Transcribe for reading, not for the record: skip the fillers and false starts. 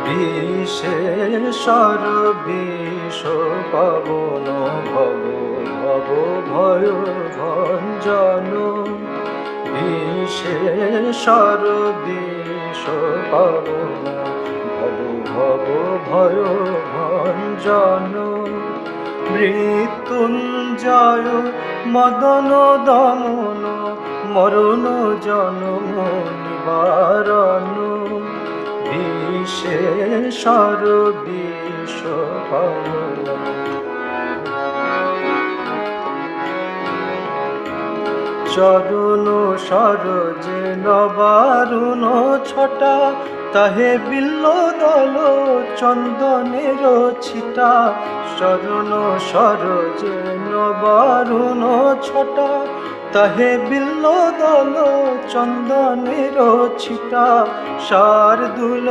বিশেষর বিষ পাবন ভব ভব ভয় ভঞ্জন বিশেষর বিষ পাবন ভব ভব ভয় ভঞ্জন মৃত্যুঞ্জয় মদন দমন মরণ জন্ম নিবারণ বিশেষর বিষ পাবন চরণ সরোজে নবারুণ ছটা তাহে বিল্ল দল চন্দনের ছিটা চরণ সরোজে নবারুণ ছটা তাহে বিল্ল দল চন্দনের ছিটা শার্দুল